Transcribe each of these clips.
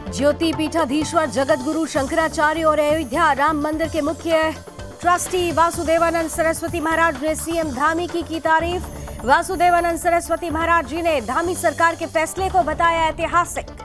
ज्योति पीठाधीश्वर जगत गुरु शंकराचार्य और अयोध्या राम मंदिर के मुख्य ट्रस्टी वासुदेवानंद सरस्वती महाराज ने सीएम धामी की तारीफ। वासुदेवानंद सरस्वती महाराज जी ने धामी सरकार के फैसले को बताया ऐतिहासिक।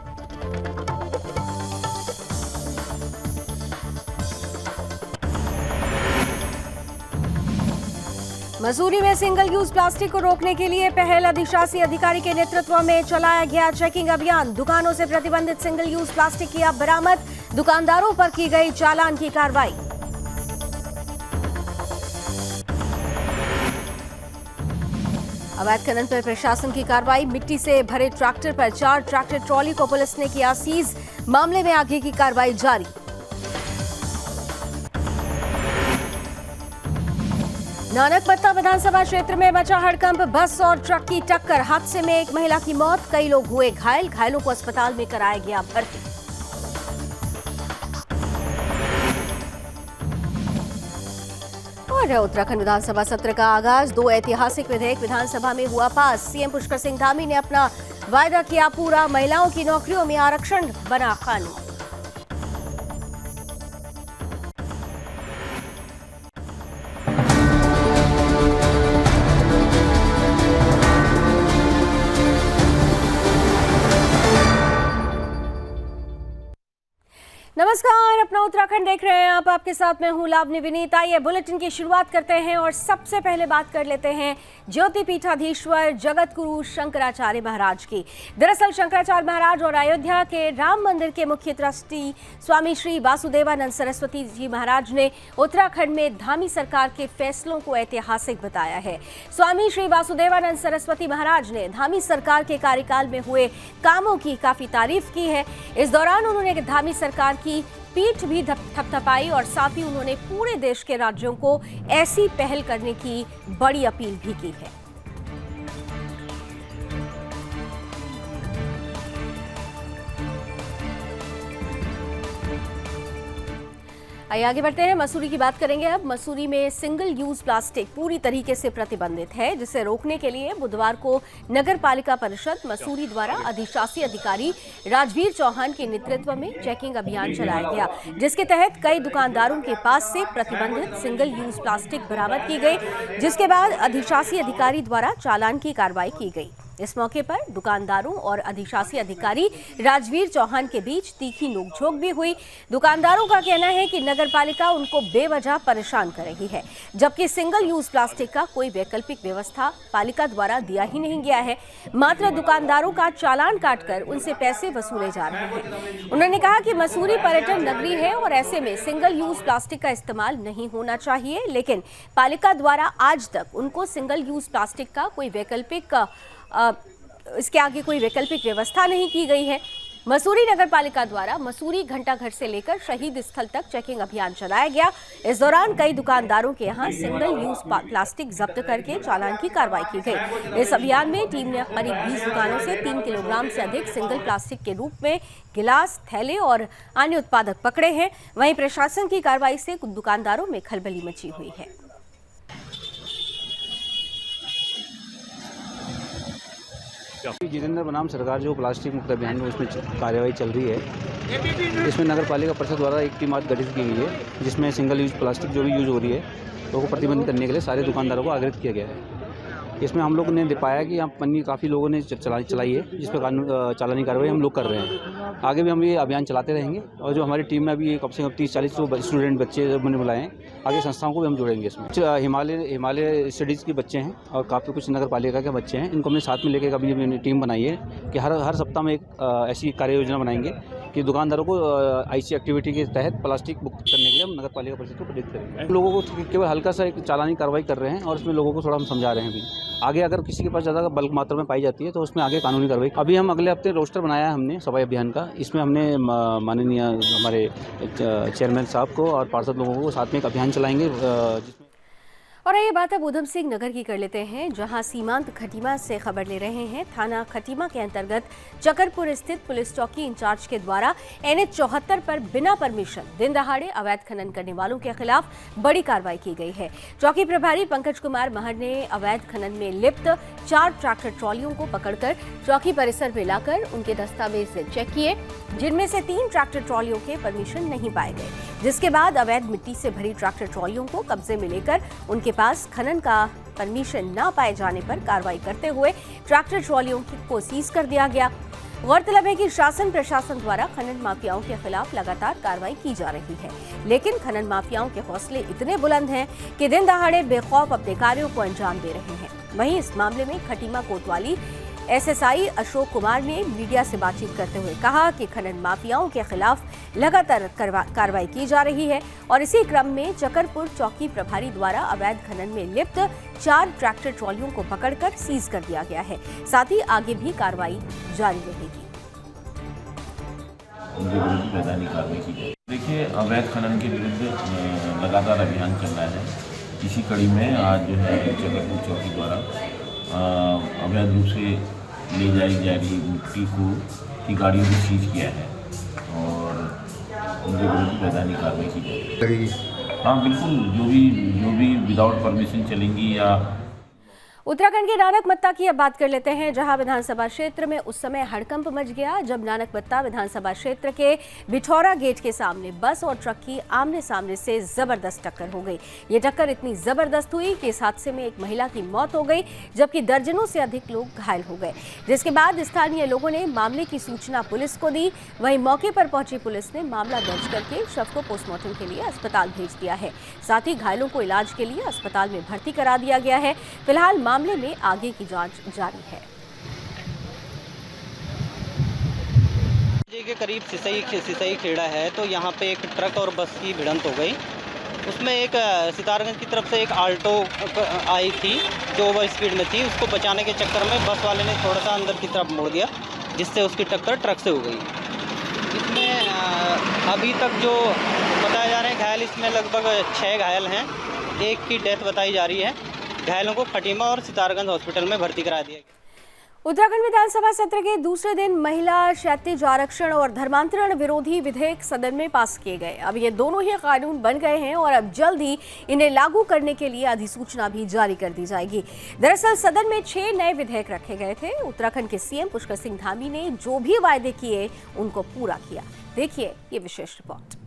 मसूरी में सिंगल यूज प्लास्टिक को रोकने के लिए पहल। अधिशासी अधिकारी के नेतृत्व में चलाया गया चेकिंग अभियान। दुकानों से प्रतिबंधित सिंगल यूज प्लास्टिक किया बरामद। दुकानदारों पर की गई चालान की कार्रवाई। अवैध खनन पर प्रशासन की कार्रवाई। मिट्टी से भरे ट्रैक्टर पर 4 ट्रैक्टर ट्रॉली को पुलिस ने किया सीज। मामले में आगे की कार्रवाई जारी। नानकमत्ता विधानसभा क्षेत्र में मचा हड़कंप। बस और ट्रक की टक्कर। हादसे में एक महिला की मौत, कई लोग हुए घायल। घायलों को अस्पताल में कराया गया भर्ती। और उत्तराखंड विधानसभा सत्र का आगाज। 2 ऐतिहासिक विधेयक विधानसभा में हुआ पास। सीएम पुष्कर सिंह धामी ने अपना वायदा किया पूरा। महिलाओं की नौकरियों में आरक्षण बना कानून। नमस्कार, अपना उत्तराखंड देख रहे हैं आप। आपके साथ मैं हूं लावनी विनीत। आइए बुलेटिन की शुरुआत करते हैं और सबसे पहले बात कर लेते हैं ज्योति पीठाधीश्वर जगत गुरु शंकराचार्य महाराज की। दरअसल शंकराचार्य महाराज और अयोध्या के राम मंदिर के मुख्य ट्रस्टी स्वामी श्री वासुदेवानंद सरस्वती जी महाराज ने उत्तराखंड में धामी सरकार के फैसलों को ऐतिहासिक बताया है। स्वामी श्री वासुदेवानंद सरस्वती महाराज ने धामी सरकार के कार्यकाल में हुए कामों की काफी तारीफ की है। इस दौरान उन्होंने धामी सरकार की पीठ भी थपथपाई और साथ ही उन्होंने पूरे देश के राज्यों को ऐसी पहल करने की बड़ी अपील भी की है। आइए आगे बढ़ते हैं। मसूरी की बात करेंगे अब। मसूरी में सिंगल यूज प्लास्टिक पूरी तरीके से प्रतिबंधित है, जिसे रोकने के लिए बुधवार को नगर पालिका परिषद मसूरी द्वारा अधिशासी अधिकारी राजवीर चौहान के नेतृत्व में चेकिंग अभियान चलाया गया, जिसके तहत कई दुकानदारों के पास से प्रतिबंधित सिंगल यूज प्लास्टिक बरामद की गई, जिसके बाद अधिशासी अधिकारी द्वारा चालान की कार्रवाई की गई। इस मौके पर दुकानदारों और अधिशासी अधिकारी राजवीर चौहान के बीच तीखी नोकझोंक भी हुई। दुकानदारों का कहना है कि नगर पालिका उनको बेवजह परेशान कर रही है, जबकि सिंगल यूज प्लास्टिक का कोई वैकल्पिक व्यवस्था पालिका द्वारा दिया ही नहीं गया है। मात्र दुकानदारों का चालान काटकर उनसे पैसे वसूले जा रहे हैं। उन्होंने कहा कि मसूरी पर्यटन नगरी है और ऐसे में सिंगल यूज प्लास्टिक का इस्तेमाल नहीं होना चाहिए, लेकिन पालिका द्वारा आज तक उनको सिंगल यूज प्लास्टिक का कोई वैकल्पिक इसके आगे कोई वैकल्पिक व्यवस्था नहीं की गई है। मसूरी नगर पालिका द्वारा मसूरी घंटाघर से लेकर शहीद स्थल तक चेकिंग अभियान चलाया गया। इस दौरान कई दुकानदारों के यहां सिंगल यूज प्लास्टिक जब्त करके चालान की कार्रवाई की गई। इस अभियान में टीम ने करीब 20 दुकानों से 3 किलोग्राम से अधिक सिंगल प्लास्टिक के रूप में गिलास, थैले और अन्य उत्पादक पकड़े हैं। वहीं प्रशासन की कार्रवाई से दुकानदारों में खलबली मची हुई है। जितेंद्र बनाम सरकार जो प्लास्टिक मुक्त अभियान में उसमें कार्यवाही चल रही है, इसमें नगर पालिका परिषद द्वारा एक टीम आज गठित की गई है, जिसमें सिंगल यूज प्लास्टिक जो भी यूज हो रही है तो वो प्रतिबंधित करने के लिए सारे दुकानदारों को आग्रहित किया गया है। इसमें हम लोग ने पाया कि यहाँ पन्नी काफ़ी लोगों ने चलाई है, जिस पर चालानी कार्रवाई हम लोग कर रहे हैं। आगे भी हम ये अभियान चलाते रहेंगे और जो हमारी टीम में अभी कम से कम 30-40 स्टूडेंट बच्चे मैंने बुलाए हैं, आगे संस्थाओं को भी हम जोड़ेंगे इसमें। हिमालय स्टडीज़ के बच्चे हैं और काफ़ी कुछ नगर पालिका के बच्चे हैं। इनको हमने साथ में लेकर अभी हमने टीम बनाई है कि हर सप्ताह में एक ऐसी कार्य योजना बनाएंगे कि दुकानदारों को ऐसी एक्टिविटी के तहत प्लास्टिक मुक्त करने के लिए हम नगर पालिका परिषद को प्रेरित करेंगे। लोगों को केवल हल्का सा एक चालानी कार्रवाई कर रहे हैं और इसमें लोगों को थोड़ा हम समझा रहे हैं। अभी आगे अगर किसी के पास ज़्यादा बल्क मात्रा में पाई जाती है तो उसमें आगे कानूनी कार्रवाई। अभी हम अगले हफ्ते रोस्टर बनाया है हमने सफाई अभियान का। इसमें हमने माननीय हमारे चेयरमैन साहब को और पार्षद लोगों को साथ में एक अभियान चलाएंगे। और ये बात अब उधम सिंह नगर की कर लेते हैं, जहां सीमांत खटीमा से खबर ले रहे हैं। थाना खटीमा के अंतर्गत चकरपुर स्थित पुलिस चौकी इंचार्ज के द्वारा NH 74 पर बिना परमिशन दिन दहाड़े अवैध खनन करने वालों के खिलाफ बड़ी कार्रवाई की गई है। चौकी प्रभारी पंकज कुमार महर ने अवैध खनन में लिप्त 4 ट्रैक्टर ट्रॉलियों को पकड़कर चौकी परिसर में लाकर उनके दस्तावेज चेक किए, जिनमें से 3 ट्रैक्टर ट्रॉलियों के परमिशन नहीं पाए गए, जिसके बाद अवैध मिट्टी से भरी ट्रैक्टर ट्रॉलियों को कब्जे में लेकर उनके पास खनन का परमिशन न पाए जाने पर कार्रवाई करते हुए ट्रैक्टर ट्रॉलियों को सीज कर दिया गया। गौरतलब है कि शासन प्रशासन द्वारा खनन माफियाओं के खिलाफ लगातार कार्रवाई की जा रही है, लेकिन खनन माफियाओं के हौसले इतने बुलंद हैं कि दिन दहाड़े बेखौफ अपने कार्यों को अंजाम दे रहे हैं। वहीं इस मामले में खटीमा कोतवाली SSI अशोक कुमार ने मीडिया से बातचीत करते हुए कहा कि खनन माफियाओं के खिलाफ लगातार कार्रवाई की जा रही है और इसी क्रम में चकरपुर चौकी प्रभारी द्वारा अवैध खनन में लिप्त 4 ट्रैक्टर ट्रॉलियों को पकड़कर सीज कर दिया गया है। साथ ही आगे भी कार्रवाई जारी रहेगी। उनके विरुद्ध वैधानिक कार्रवाई की जाए। देखिए, अवैध खनन के विरुद्ध लगातार अभियान चल रहा है। इसी कड़ी में आज जो है चकरपुर चौकी द्वारा अवैध रूप से ले जाई जा रही मिट्टी की गाड़ियों को सीज किया है और उनके विरुद्ध वैधानिक कार्रवाई की जाएगी। हाँ बिल्कुल, जो भी विदाउट परमिशन चलेंगी या उत्तराखंड के नानकमत्ता की अब बात कर लेते हैं, जहां विधानसभा क्षेत्र में उस समय हड़कंप मच गया जब नानकमत्ता विधानसभा क्षेत्र के बिठौरा गेट के सामने बस और ट्रक की आमने सामने से जबरदस्त टक्कर हो गई। ये टक्कर इतनी जबरदस्त हुई कि इस हादसे में एक महिला की मौत हो गई, जबकि दर्जनों से अधिक लोग घायल हो गए, जिसके बाद स्थानीय लोगों ने मामले की सूचना पुलिस को दी। वहीं मौके पर पहुंची पुलिस ने मामला दर्ज करके शव को पोस्टमार्टम के लिए अस्पताल भेज दिया है। साथ ही घायलों को इलाज के लिए अस्पताल में भर्ती करा दिया गया है। फिलहाल मामले में आगे की जांच जारी है। के करीब सिसई खेड़ा है, तो यहाँ पे एक ट्रक और बस की भिड़ंत हो गई। उसमें एक सितारगंज की तरफ से एक आल्टो आई थी जो ओवर स्पीड में थी। उसको बचाने के चक्कर में बस वाले ने थोड़ा सा अंदर की तरफ मोड़ दिया, जिससे उसकी टक्कर ट्रक से हो गई। इसमें अभी तक जो बताया जा रहे हैं घायल, इसमें लगभग 6 घायल हैं। एक की डेथ बताई जा रही है। घायलों को खटीमा और सितारगंज हॉस्पिटल में भर्ती करा दिया गया। उत्तराखंड विधानसभा सत्र के दूसरे दिन महिला क्षैतिज आरक्षण और धर्मांतरण विरोधी विधेयक सदन में पास किए गए। अब ये दोनों ही कानून बन गए हैं और अब जल्द ही इन्हें लागू करने के लिए अधिसूचना भी जारी कर दी जाएगी। दरअसल सदन में 6 नए विधेयक रखे गए थे। उत्तराखंड के CM पुष्कर सिंह धामी ने जो भी वायदे किए उनको पूरा किया। देखिए ये विशेष रिपोर्ट।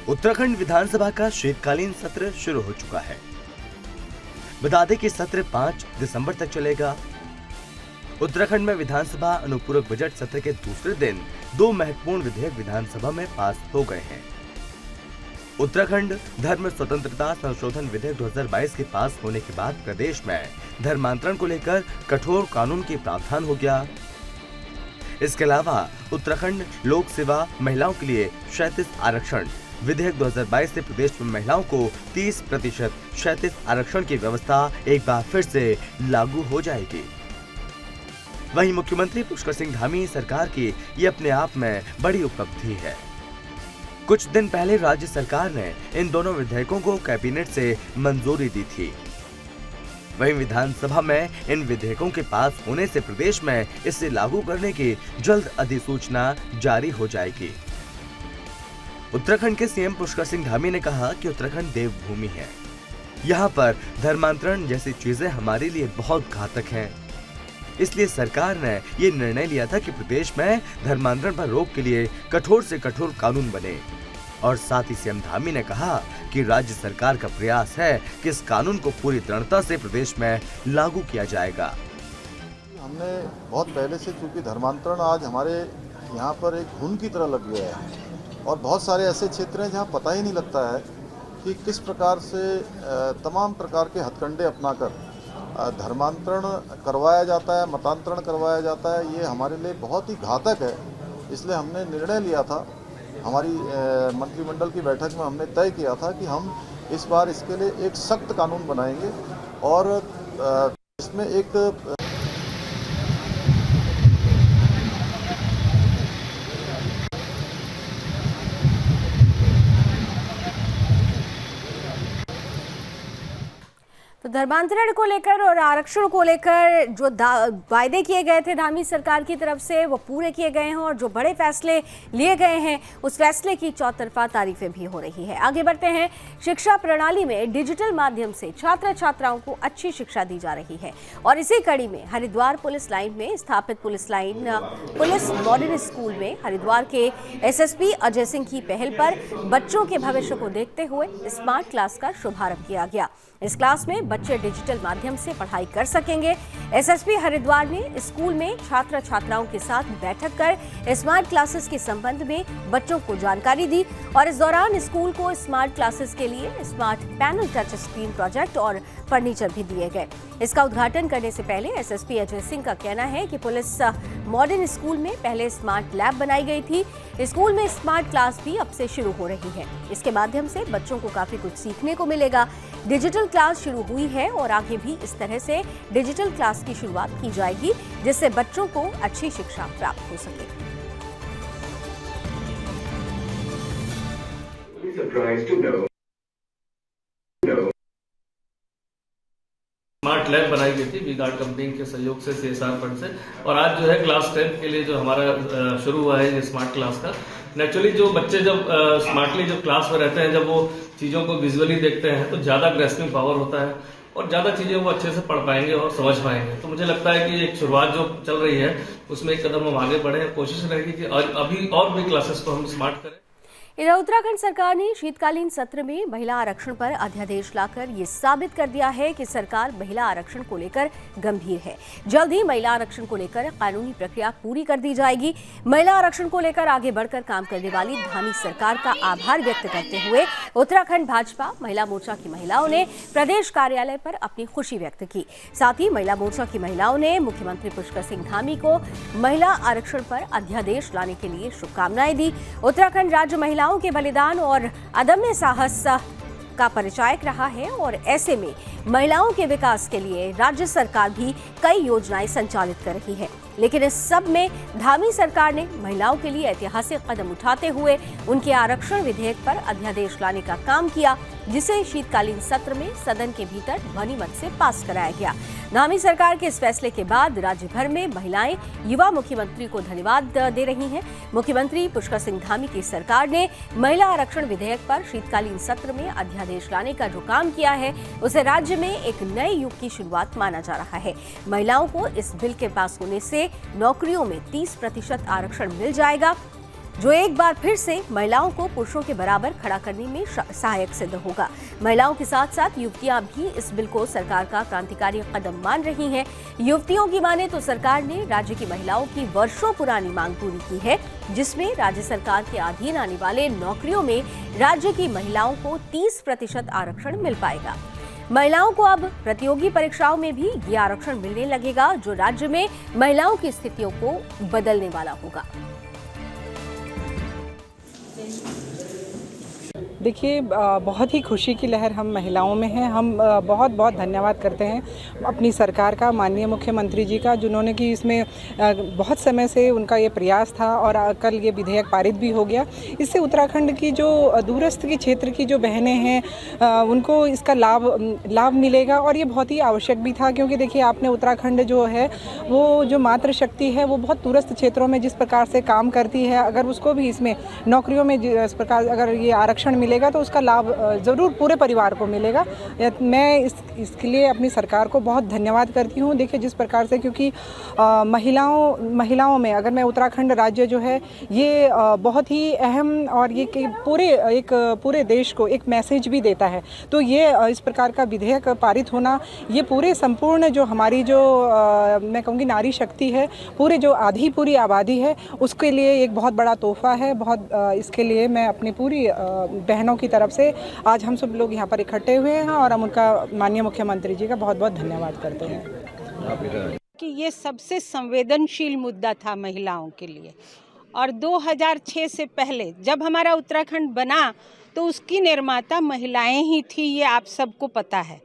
उत्तराखंड विधानसभा का शीतकालीन सत्र शुरू हो चुका है। बता दें कि सत्र 5 दिसंबर तक चलेगा। उत्तराखंड में विधानसभा अनुपूरक बजट सत्र के दूसरे दिन 2 महत्वपूर्ण विधेयक विधानसभा में पास हो गए हैं। उत्तराखंड धर्म स्वतंत्रता संशोधन विधेयक 2022 के पास होने के बाद प्रदेश में धर्मांतरण को लेकर कठोर कानून की प्रावधान हो गया। इसके अलावा उत्तराखंड लोक सेवा महिलाओं के लिए क्षैतिज आरक्षण विधेयक 2022 से प्रदेश में महिलाओं को 30% क्षैतिज आरक्षण की व्यवस्था एक बार फिर से लागू हो जाएगी। वहीं मुख्यमंत्री पुष्कर सिंह धामी सरकार की ये अपने आप में बड़ी उपलब्धि है। कुछ दिन पहले राज्य सरकार ने इन दोनों विधेयकों को कैबिनेट से मंजूरी दी थी। वहीं विधानसभा में इन विधेयकों के पास होने से प्रदेश में इसे लागू करने की जल्द अधिसूचना जारी हो जाएगी। उत्तराखंड के CM पुष्कर सिंह धामी ने कहा कि उत्तराखंड देवभूमि है। यहाँ पर धर्मांतरण जैसी चीजें हमारे लिए बहुत घातक हैं। इसलिए सरकार ने ये निर्णय लिया था कि प्रदेश में धर्मांतरण पर रोक के लिए कठोर से कठोर कानून बने। और साथ ही CM धामी ने कहा कि राज्य सरकार का प्रयास है कि इस कानून को पूरी दृढ़ता से प्रदेश में लागू किया जाएगा। हमने बहुत पहले से, चूंकि धर्मांतरण आज हमारे यहाँ पर एक घुन की तरह लग गया है और बहुत सारे ऐसे क्षेत्र हैं जहाँ पता ही नहीं लगता है कि किस प्रकार से तमाम प्रकार के हथकंडे अपनाकर धर्मांतरण करवाया जाता है, मतांतरण करवाया जाता है। ये हमारे लिए बहुत ही घातक है। इसलिए हमने निर्णय लिया था, हमारी मंत्रिमंडल की बैठक में हमने तय किया था कि हम इस बार इसके लिए एक सख्त कानून बनाएंगे और इसमें एक तो धर्मांतरण को लेकर और आरक्षण को लेकर जो वायदे किए गए थे धामी सरकार की तरफ से वो पूरे किए गए हैं और जो बड़े फैसले लिए गए हैं उस फैसले की चौतरफा तारीफें भी हो रही है। आगे बढ़ते हैं। शिक्षा प्रणाली में डिजिटल माध्यम से छात्र छात्राओं को अच्छी शिक्षा दी जा रही है और इसी कड़ी में हरिद्वार पुलिस लाइन में स्थापित पुलिस मॉडर्न स्कूल में हरिद्वार के एसएसपी अजय सिंह की पहल पर बच्चों के भविष्य को देखते हुए स्मार्ट क्लास का शुभारंभ किया गया। इस क्लास में बच्चे डिजिटल माध्यम से पढ़ाई कर सकेंगे। एसएसपी हरिद्वार ने स्कूल में छात्र छात्राओं के साथ बैठक कर स्मार्ट क्लासेस के संबंध में बच्चों को जानकारी दी और इस दौरान स्कूल को स्मार्ट क्लासेस के लिए smart panel touch screen project और फर्नीचर भी दिए गए। इसका उद्घाटन करने से पहले एसएसपी अजय सिंह का कहना है कि पुलिस मॉडर्न स्कूल में पहले स्मार्ट लैब बनाई गई थी। स्कूल में स्मार्ट क्लास भी अब से शुरू हो रही है। इसके माध्यम से बच्चों को काफी कुछ सीखने को मिलेगा। डिजिटल क्लास शुरू हुई है और आगे भी इस तरह से डिजिटल क्लास की शुरुआत की जाएगी जिससे बच्चों को अच्छी शिक्षा प्राप्त हो सके। स्मार्ट लैब बनाई गई थी वी-गार्ड कंपनी के सहयोग से CSR फंड से और आज जो है क्लास 10 के लिए जो हमारा शुरू हुआ है ये स्मार्ट क्लास का। नेचुरली जो बच्चे जब स्मार्टली जो क्लास में रहते हैं, जब वो चीज़ों को विजुअली देखते हैं तो ज़्यादा ग्रेस्पिंग पावर होता है और ज़्यादा चीज़ें वो अच्छे से पढ़ पाएंगे और समझ पाएंगे। तो मुझे लगता है कि एक शुरुआत जो चल रही है उसमें एक कदम हम आगे बढ़े। कोशिश रहेगी कि अभी और भी क्लासेस को हम स्मार्ट करें। इधर उत्तराखंड सरकार ने शीतकालीन सत्र में महिला आरक्षण पर अध्यादेश लाकर ये साबित कर दिया है कि सरकार महिला आरक्षण को लेकर गंभीर है। जल्द ही महिला आरक्षण को लेकर कानूनी प्रक्रिया पूरी कर दी जाएगी। महिला आरक्षण को लेकर आगे बढ़कर काम करने वाली धामी सरकार का आभार व्यक्त करते हुए उत्तराखंड भाजपा महिला मोर्चा की महिलाओं ने प्रदेश कार्यालय पर अपनी खुशी व्यक्त की। साथ ही महिला मोर्चा की महिलाओं ने मुख्यमंत्री पुष्कर सिंह धामी को महिला आरक्षण पर अध्यादेश लाने के लिए शुभकामनाएं दी। उत्तराखंड राज्य महिलाओं के बलिदान और अदम्य साहस का परिचायक रहा है और ऐसे में महिलाओं के विकास के लिए राज्य सरकार भी कई योजनाएं संचालित कर रही है। लेकिन इस सब में धामी सरकार ने महिलाओं के लिए ऐतिहासिक कदम उठाते हुए उनके आरक्षण विधेयक पर अध्यादेश लाने का काम किया, जिसे शीतकालीन सत्र में सदन के भीतर ध्वनिमत से पास कराया गया। धामी सरकार के इस फैसले के बाद राज्य भर में महिलाएं युवा मुख्यमंत्री को धन्यवाद दे रही हैं। मुख्यमंत्री पुष्कर सिंह धामी की सरकार ने महिला आरक्षण विधेयक पर शीतकालीन सत्र में अध्यादेश लाने का जो काम किया है उसे राज्य में एक नए युग की शुरुआत माना जा रहा है। महिलाओं को इस बिल के पास होने से नौकरियों में 30% आरक्षण मिल जाएगा, जो एक बार फिर से महिलाओं को पुरुषों के बराबर खड़ा करने में सहायक सिद्ध होगा। महिलाओं के साथ साथ युवतियां भी इस बिल को सरकार का क्रांतिकारी कदम मान रही हैं। युवतियों की माने तो सरकार ने राज्य की महिलाओं की वर्षों पुरानी मांग पूरी की है, जिसमें राज्य सरकार के अधीन आने वाले नौकरियों में राज्य की महिलाओं को 30% आरक्षण मिल पाएगा। महिलाओं को अब प्रतियोगी परीक्षाओं में भी ये आरक्षण मिलने लगेगा, जो राज्य में महिलाओं की स्थितियों को बदलने वाला होगा। देखिए, बहुत ही खुशी की लहर हम महिलाओं में है। हम बहुत बहुत धन्यवाद करते हैं अपनी सरकार का, माननीय मुख्यमंत्री जी का, जिन्होंने कि इसमें बहुत समय से उनका ये प्रयास था और कल ये विधेयक पारित भी हो गया। इससे उत्तराखंड की जो दूरस्थ की क्षेत्र की जो बहनें हैं उनको इसका लाभ मिलेगा और ये बहुत ही आवश्यक भी था, क्योंकि देखिए आपने उत्तराखंड जो है वो जो मातृशक्ति है वो बहुत दूरस्थ क्षेत्रों में जिस प्रकार से काम करती है, अगर उसको भी इसमें नौकरियों में जिस प्रकार अगर ये आरक्षण मिलेगा तो उसका लाभ ज़रूर पूरे परिवार को मिलेगा। मैं इसके लिए अपनी सरकार को बहुत धन्यवाद करती हूँ। देखिए जिस प्रकार से, क्योंकि महिलाओं में अगर मैं उत्तराखंड राज्य जो है ये बहुत ही अहम और ये पूरे देश को एक मैसेज भी देता है। तो ये इस प्रकार का विधेयक पारित होना, ये पूरे संपूर्ण जो हमारी जो मैं कहूँगी नारी शक्ति है, पूरे जो आधी पूरी आबादी है, उसके लिए एक बहुत बड़ा तोहफा है। बहुत इसके लिए मैं अपनी पूरी बहनों की तरफ से आज हम सब लोग यहाँ पर इकट्ठे हुए हैं और हम उनका माननीय मुख्यमंत्री जी का बहुत बहुत धन्यवाद करते हैं कि ये सबसे संवेदनशील मुद्दा था महिलाओं के लिए। और 2006 से पहले जब हमारा उत्तराखंड बना तो उसकी निर्माता महिलाएं ही थी, ये आप सबको पता है,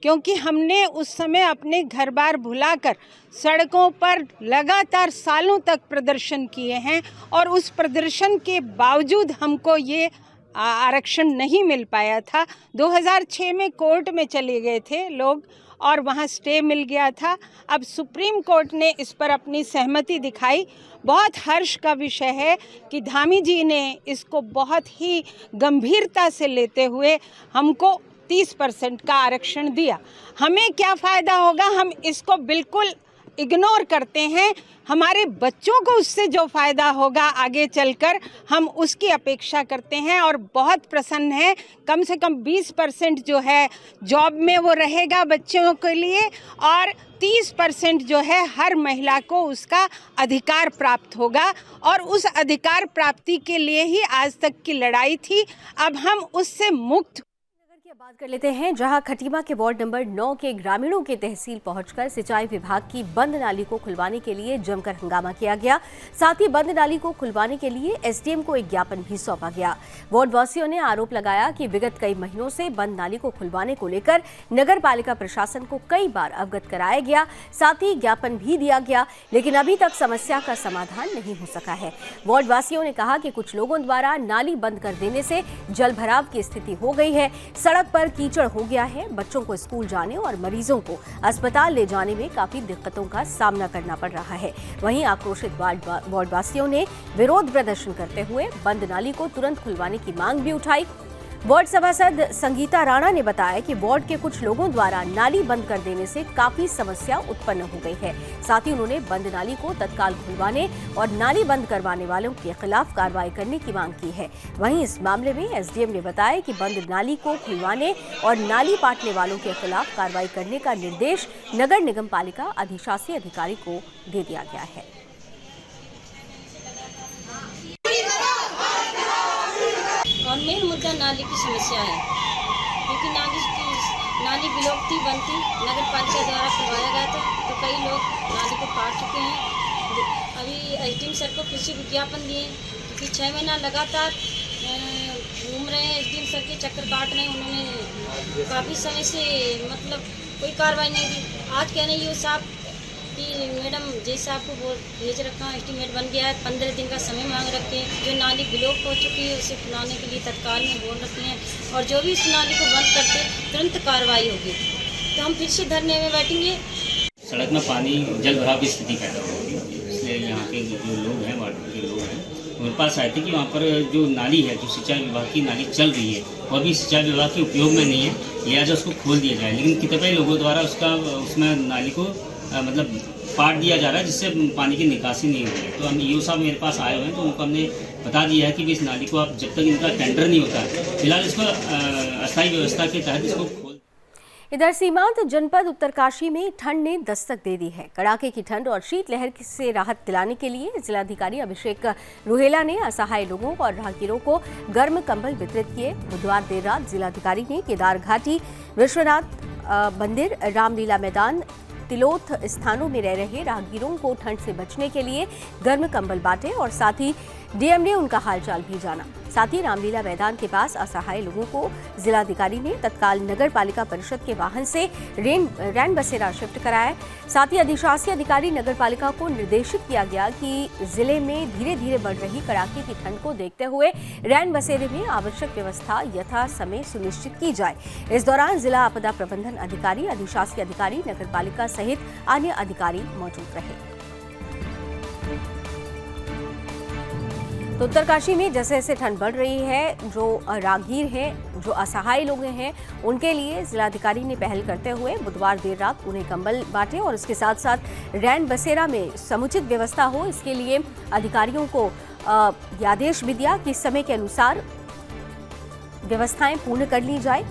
क्योंकि हमने उस समय अपने घर बार भुलाकर सड़कों पर लगातार सालों तक प्रदर्शन किए हैं और उस प्रदर्शन के बावजूद हमको ये आरक्षण नहीं मिल पाया था। 2006 में कोर्ट में चले गए थे लोग और वहाँ स्टे मिल गया था। अब सुप्रीम कोर्ट ने इस पर अपनी सहमति दिखाई। बहुत हर्ष का विषय है कि धामी जी ने इसको बहुत ही गंभीरता से लेते हुए हमको 30% का आरक्षण दिया। हमें क्या फ़ायदा होगा, हम इसको बिल्कुल इग्नोर करते हैं। हमारे बच्चों को उससे जो फ़ायदा होगा आगे चलकर, हम उसकी अपेक्षा करते हैं और बहुत प्रसन्न हैं। कम से कम 20% जो है जॉब में वो रहेगा बच्चों के लिए और 30% जो है हर महिला को उसका अधिकार प्राप्त होगा और उस अधिकार प्राप्ति के लिए ही आज तक की लड़ाई थी। अब हम उससे मुक्त। बात कर लेते हैं, जहां खटीमा के वार्ड नंबर 9 के ग्रामीणों के तहसील पहुंचकर सिंचाई विभाग की बंद नाली को खुलवाने के लिए जमकर हंगामा किया गया। साथ ही बंद नाली को खुलवाने के लिए एसडीएम को एक ज्ञापन भी सौंपा गया। वार्ड वासियों ने आरोप लगाया कि विगत कई महीनों से बंद नाली को खुलवाने को लेकर नगर पालिका प्रशासन को कई बार अवगत कराया गया, साथ ही ज्ञापन भी दिया गया, लेकिन अभी तक समस्या का समाधान नहीं हो सका है। वार्ड वासियों ने कहा कि कुछ लोगों द्वारा नाली बंद कर देने से जल भराव की स्थिति हो गई है, सड़क पर कीचड़ हो गया है, बच्चों को स्कूल जाने और मरीजों को अस्पताल ले जाने में काफी दिक्कतों का सामना करना पड़ रहा है। वहीं आक्रोशित वार्डवासियों ने विरोध प्रदर्शन करते हुए बंद नाली को तुरंत खुलवाने की मांग भी उठाई। वार्ड सभासद संगीता राणा ने बताया कि वार्ड के कुछ लोगों द्वारा नाली बंद कर देने से काफी समस्या उत्पन्न हो गई है। साथ ही उन्होंने बंद नाली को तत्काल खुलवाने और नाली बंद करवाने वालों के खिलाफ कार्रवाई करने की मांग की है। वहीं इस मामले में एसडीएम ने बताया कि बंद नाली को खुलवाने और नाली पाटने वालों के खिलाफ कार्रवाई करने का निर्देश नगर निगम पालिका अधिशासी अधिकारी को दे दिया गया है। और मेन मुद्दा नाली की समस्या है, क्योंकि नाली ब्लॉक थी, बंद थी, नगर पालिका द्वारा खुलवाया गया था, तो कई लोग नाली को पाट चुके हैं। अभी एसडीएम सर को फिर से विज्ञापन दिए, क्योंकि 6 महीना लगातार घूम रहे हैं, एसडीएम सर के चक्कर काट रहे हैं। उन्होंने काफ़ी समय से मतलब कोई कार्रवाई नहीं की। आज कहने ये साहब कि मैडम जय साहब को वो भेज रखा, एस्टीमेट बन गया है, 15 दिन का समय मांग रखे हैं। जो नाली ब्लॉक हो चुकी है उसे खुलाने के लिए तत्काल में बोल रखी हैं और जो भी इस नाली को बंद करते तुरंत कार्रवाई होगी। तो हम फिर से धरने में बैठेंगे। सड़क में पानी जल भराव की स्थिति पैदा हो रही है, इसलिए यहाँ के जो लोग हैं, वार्ड के लोग हैं, मेरे पास आए थे कि वहाँ पर जो नाली है, जो सिंचाई विभाग की नाली चल रही है और भी सिंचाई विभाग के उपयोग में नहीं है, लिहाजा उसको खोल दिया जाए। लेकिन कितने लोगों द्वारा उसमें नाली को मतलब पाट दिया जा रहा है, जिससे पानी की निकासी नहीं हो रही है। तो हम ईओ साहब मेरे पास आए हुए हैं, तो उनको हमने बता दिया है कि इस नाली को आप जब तक इनका टेंडर नहीं होता है, फिलहाल इसको अस्थायी व्यवस्था के तहत इसको खोल। इधर सीमांत जनपद उत्तरकाशी में ठंड ने दस्तक दे दी है। कड़ाके की ठंड और शीतलहर से राहत दिलाने के लिए जिलाधिकारी अभिषेक रुहेला ने असहाय लोगों और राहगीरों को गर्म कंबल वितरित किए। बुधवार देर रात जिलाधिकारी ने केदार घाटी, विश्वनाथ मंदिर, रामलीला मैदान, तिलोथ स्थानों में रह रहे राहगीरों को ठंड से बचने के लिए गर्म कंबल बांटे और साथ ही डीएम ने उनका हालचाल भी जाना। साथ ही रामलीला मैदान के पास असहाय लोगों को जिलाधिकारी ने तत्काल नगर पालिका परिषद के वाहन से रैन बसेरा शिफ्ट कराया। साथ ही अधिशासी अधिकारी नगर पालिका को निर्देशित किया गया कि जिले में धीरे धीरे बढ़ रही कड़ाके की ठंड को देखते हुए रैन बसेरे में आवश्यक व्यवस्था यथा समय सुनिश्चित की जाए। इस दौरान जिला आपदा प्रबंधन अधिकारी, अधिशासी अधिकारी, नगर पालिका सहित अन्य अधिकारी मौजूद रहे। तो उत्तरकाशी में जैसे जैसे ठंड बढ़ रही है, जो राहगीर हैं, जो असहाय लोग हैं, उनके लिए जिलाधिकारी ने पहल करते हुए बुधवार देर रात उन्हें कंबल बांटे और इसके साथ साथ रैन बसेरा में समुचित व्यवस्था हो, इसके लिए अधिकारियों को यह आदेश भी दिया कि समय के अनुसार व्यवस्थाएं पूर्ण कर ली जाए।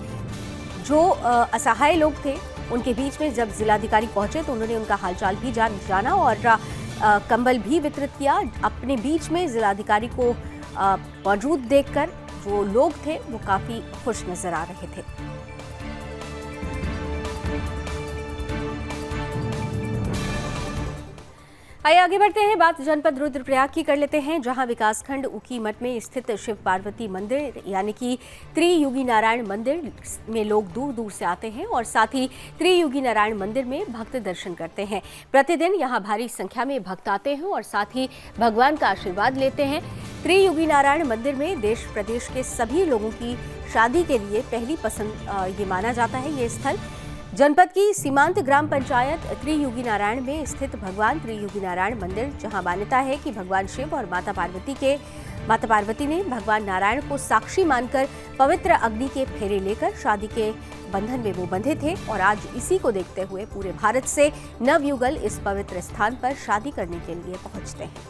जो असहाय लोग थे उनके बीच में जब जिलाधिकारी पहुंचे तो उन्होंने उनका हालचाल भी जाना और कंबल भी वितरित किया। अपने बीच में जिलाधिकारी को मौजूद देखकर जो लोग थे वो काफी खुश नजर आ रहे थे। आइए आगे बढ़ते हैं, बात जनपद रुद्रप्रयाग की कर लेते हैं, जहां विकासखंड उकीमठ में स्थित शिव पार्वती मंदिर यानी कि त्रियुगी नारायण मंदिर में लोग दूर दूर से आते हैं और साथ ही त्रियुगी नारायण मंदिर में भक्त दर्शन करते हैं। प्रतिदिन यहां भारी संख्या में भक्त आते हैं और साथ ही भगवान का आशीर्वाद लेते हैं। त्रियुगी नारायण मंदिर में देश प्रदेश के सभी लोगों की शादी के लिए पहली पसंद ये माना जाता है। ये स्थल जनपद की सीमांत ग्राम पंचायत त्रियुगी नारायण में स्थित भगवान त्रियुगी नारायण मंदिर, जहां मान्यता है कि भगवान शिव और माता पार्वती ने भगवान नारायण को साक्षी मानकर पवित्र अग्नि के फेरे लेकर शादी के बंधन में वो बंधे थे और आज इसी को देखते हुए पूरे भारत से नवयुगल इस पवित्र स्थान पर शादी करने के लिए पहुंचते हैं।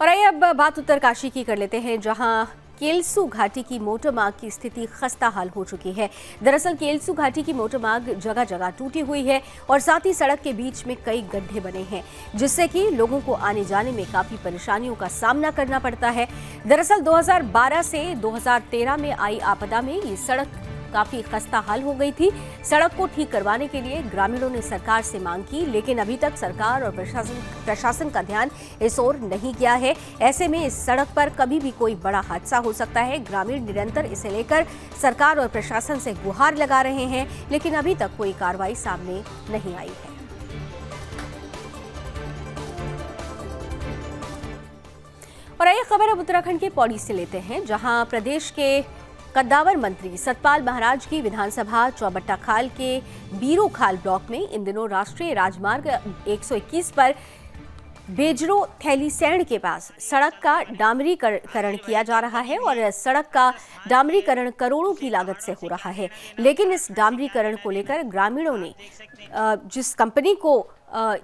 और आइए अब बात उत्तरकाशी की कर लेते हैं, जहां केलसू घाटी की मोटर मार्ग की स्थिति खस्ता हाल हो चुकी है। दरअसल केलसू घाटी की मोटर मार्ग जगह जगह टूटी हुई है और साथ ही सड़क के बीच में कई गड्ढे बने हैं, जिससे कि लोगों को आने जाने में काफी परेशानियों का सामना करना पड़ता है। दरअसल 2012 से 2013 में आई आपदा में ये सड़क काफी खस्ता हाल हो गई थी। सड़क को ठीक करवाने के लिए ग्रामीणों ने सरकार से मांग की, लेकिन अभी तक सरकार और प्रशासन का ध्यान इस ओर नहीं गया है। ऐसे में इस सड़क पर कभी भी कोई बड़ा हादसा हो सकता है। ग्रामीण निरंतर इसे लेकर सरकार और प्रशासन से गुहार लगा रहे हैं, लेकिन अभी तक कोई कार्रवाई सामने नहीं आई है। और आइए खबर अब उत्तराखंड के पौड़ी से लेते हैं, जहां प्रदेश के कद्दावर मंत्री सतपाल महाराज की विधानसभा चौबट्टा खाल के बीरो खाल ब्लॉक में इन दिनों राष्ट्रीय राजमार्ग 121 पर बेजरो थैलीसैंड के पास सड़क का डामरीकरण किया जा रहा है और सड़क का डामरीकरण करोड़ों की लागत से हो रहा है। लेकिन इस डामरीकरण को लेकर ग्रामीणों ने जिस कंपनी को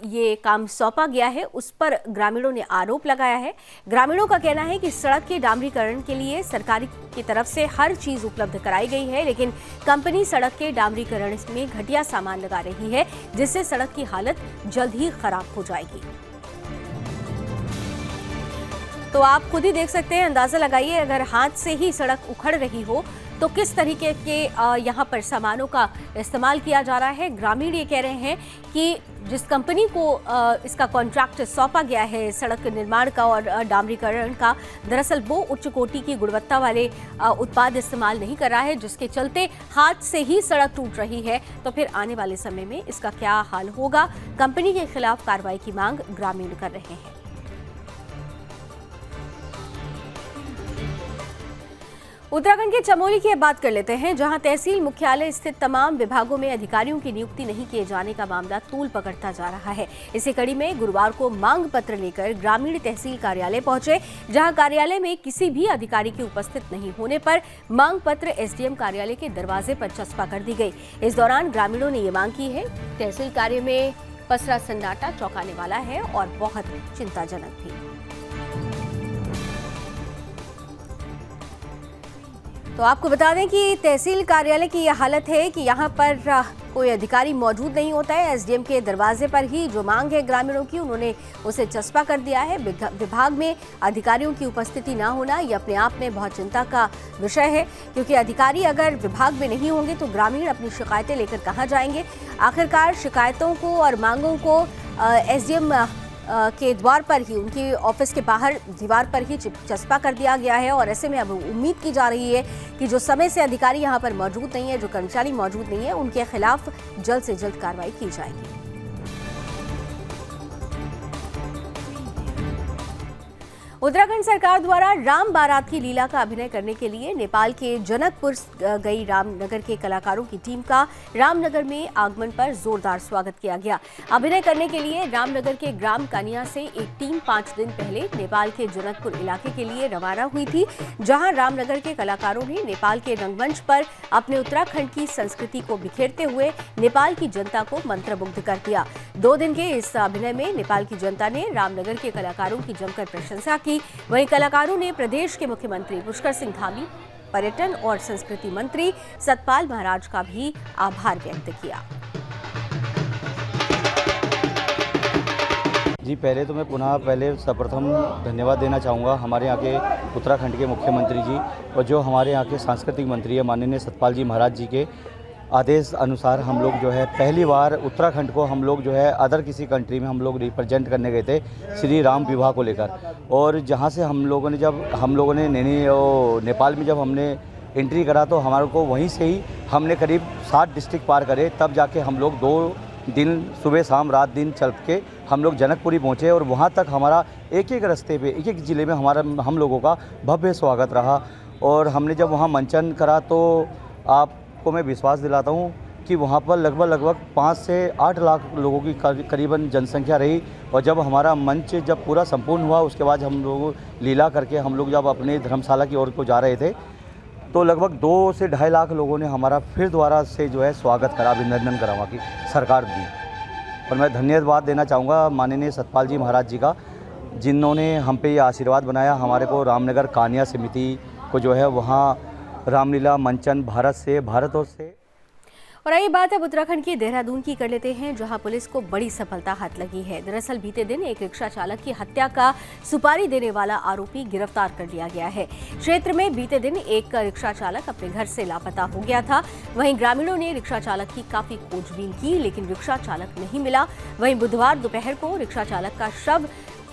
ये काम सौंपा गया है उस पर ग्रामीणों ने आरोप लगाया है। ग्रामीणों का कहना है कि सड़क के डामरीकरण के लिए सरकार की तरफ से हर चीज उपलब्ध कराई गई है, लेकिन कंपनी सड़क के डामरीकरण में घटिया सामान लगा रही है, जिससे सड़क की हालत जल्द ही खराब हो जाएगी। तो आप खुद ही देख सकते हैं, अंदाजा लगाइए, अगर हाथ से ही सड़क उखड़ रही हो तो किस तरीके के यहाँ पर सामानों का इस्तेमाल किया जा रहा है। ग्रामीण ये कह रहे हैं कि जिस कंपनी को इसका कॉन्ट्रैक्ट सौंपा गया है सड़क निर्माण का और डामरीकरण का, दरअसल वो उच्च कोटि की गुणवत्ता वाले उत्पाद इस्तेमाल नहीं कर रहा है, जिसके चलते हाथ से ही सड़क टूट रही है। तो फिर आने वाले समय में इसका क्या हाल होगा। कंपनी के खिलाफ कार्रवाई की मांग ग्रामीण कर रहे हैं। उत्तराखंड के चमोली की बात कर लेते हैं, जहां तहसील मुख्यालय स्थित तमाम विभागों में अधिकारियों की नियुक्ति नहीं किए जाने का मामला तूल पकड़ता जा रहा है। इसी कड़ी में गुरुवार को मांग पत्र लेकर ग्रामीण तहसील कार्यालय पहुंचे, जहां कार्यालय में किसी भी अधिकारी के उपस्थित नहीं होने पर मांग पत्र एसडीएम कार्यालय के दरवाजे पर चस्पा कर दी गई। इस दौरान ग्रामीणों ने ये मांग की है। तहसील कार्य में पसरा सन्नाटा चौंकाने वाला है और बहुत चिंताजनक भी। तो आपको बता दें कि तहसील कार्यालय की यह हालत है कि यहाँ पर कोई अधिकारी मौजूद नहीं होता है। एसडीएम के दरवाजे पर ही जो मांग है ग्रामीणों की, उन्होंने उसे चस्पा कर दिया है। विभाग में अधिकारियों की उपस्थिति ना होना ये अपने आप में बहुत चिंता का विषय है, क्योंकि अधिकारी अगर विभाग में नहीं होंगे तो ग्रामीण अपनी शिकायतें लेकर कहाँ जाएंगे। आखिरकार शिकायतों को और मांगों को एसडीएम के द्वार पर ही, उनकी ऑफिस के बाहर दीवार पर ही चस्पा कर दिया गया है। और ऐसे में अब उम्मीद की जा रही है कि जो समय से अधिकारी यहाँ पर मौजूद नहीं है, जो कर्मचारी मौजूद नहीं है, उनके खिलाफ जल्द से जल्द कार्रवाई की जाएगी। उत्तराखंड सरकार द्वारा राम बारात की लीला का अभिनय करने के लिए नेपाल के जनकपुर गई रामनगर के कलाकारों की टीम का रामनगर में आगमन पर जोरदार स्वागत किया गया। अभिनय करने के लिए रामनगर के ग्राम कानिया से एक टीम 5 दिन पहले नेपाल के जनकपुर इलाके के लिए रवाना हुई थी, जहां रामनगर के कलाकारों ने नेपाल के रंगमंच पर अपने उत्तराखंड की संस्कृति को बिखेरते हुए नेपाल की जनता को मंत्रमुग्ध कर दिया। 2 दिन के इस अभिनय में नेपाल की जनता ने रामनगर के कलाकारों की जमकर प्रशंसा की। वहीं कलाकारों ने प्रदेश के मुख्यमंत्री पुष्कर सिंह धामी, पर्यटन और संस्कृति मंत्री सतपाल महाराज का भी आभार व्यक्त किया। जी, पहले तो मैं पहले सर्वप्रथम धन्यवाद देना चाहूँगा हमारे यहाँ के उत्तराखंड के मुख्यमंत्री जी और जो हमारे यहाँ के सांस्कृतिक मंत्री है माननीय सतपाल जी महाराज जी के, आदेश अनुसार हम लोग जो है पहली बार उत्तराखंड को हम लोग जो है अदर किसी कंट्री में हम लोग रिप्रेजेंट करने गए थे श्री राम विवाह को लेकर। और जहाँ से हम लोगों ने नेपाल में जब हमने एंट्री करा तो हमारे को वहीं से ही हमने करीब 7 डिस्ट्रिक्ट पार करे, तब जाके हम लोग 2 दिन सुबह शाम रात दिन चल के हम लोग जनकपुरी पहुँचे। और वहाँ तक हमारा एक एक रास्ते पे एक एक ज़िले में हम लोगों का भव्य स्वागत रहा। और हमने जब वहाँ मंचन करा तो आपको मैं विश्वास दिलाता हूँ कि वहाँ पर लगभग 5 से 8 लाख लोगों की करीबन जनसंख्या रही। और जब हमारा मंच जब पूरा संपूर्ण हुआ उसके बाद हम लोग लीला करके हम लोग जब अपने धर्मशाला की ओर को जा रहे थे तो लगभग 2 से 2.5 लाख लोगों ने हमारा फिर दोबारा से जो है स्वागत करा, अभिनंदन करा वहाँ की सरकार दी। और मैं धन्यवाद देना चाहूँगा माननीय सतपाल जी महाराज जी का, जिन्होंने हम पे ये आशीर्वाद बनाया हमारे को रामनगर कान्या समिति को जो है वहाँ रामलीला मंचन भारत और से। और आइए बात अब उत्तराखंड के देहरादून की कर लेते हैं, जहां पुलिस को बड़ी सफलता हाथ लगी है। दरअसल बीते दिन एक रिक्शा चालक की हत्या का सुपारी देने वाला आरोपी गिरफ्तार कर लिया गया है। क्षेत्र में बीते दिन एक रिक्शा चालक अपने घर से लापता हो गया था। वहीं ग्रामीणों ने रिक्शा चालक की काफी खोजबीन की, लेकिन रिक्शा चालक नहीं मिला। वहीं बुधवार दोपहर को रिक्शा चालक का शव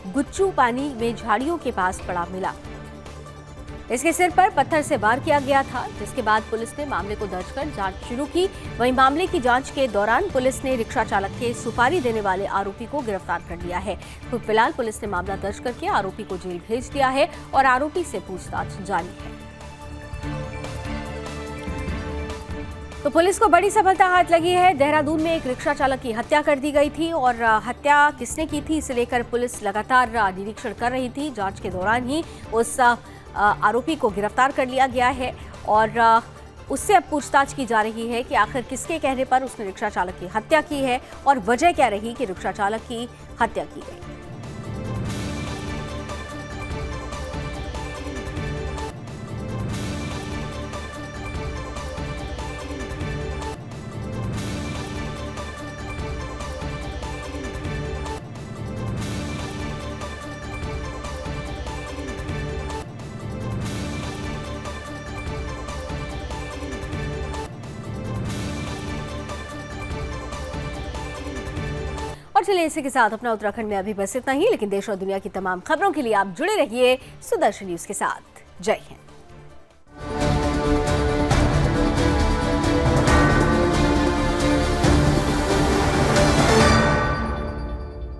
गुच्चू पानी में झाड़ियों के पास पड़ा मिला। इसके सिर पर पत्थर से वार किया गया था, जिसके बाद पुलिस ने मामले को दर्ज कर जांच शुरू की। वहीं मामले की जांच के दौरान पुलिस ने रिक्शा चालक के सुपारी देने वाले आरोपी को गिरफ्तार कर लिया है। तो फिलहाल पुलिस ने मामला दर्ज करके आरोपी को जेल भेज दिया है और आरोपी से पूछताछ जारी है। तो पुलिस को बड़ी सफलता हाथ लगी है। देहरादून में एक रिक्शा चालक की हत्या कर दी गई थी और हत्या किसने की थी इसे लेकर पुलिस लगातार निरीक्षण कर रही थी। जांच के दौरान ही उस आरोपी को गिरफ्तार कर लिया गया है और उससे अब पूछताछ की जा रही है कि आखिर किसके कहने पर उसने रिक्शा चालक की हत्या की है और वजह क्या रही कि रिक्शा चालक की हत्या की गई। और चलिए इसी के साथ अपना उत्तराखंड में अभी बस इतना ही, लेकिन देश और दुनिया की तमाम खबरों के लिए आप जुड़े रहिए सुदर्शन न्यूज के साथ। जय हिंद।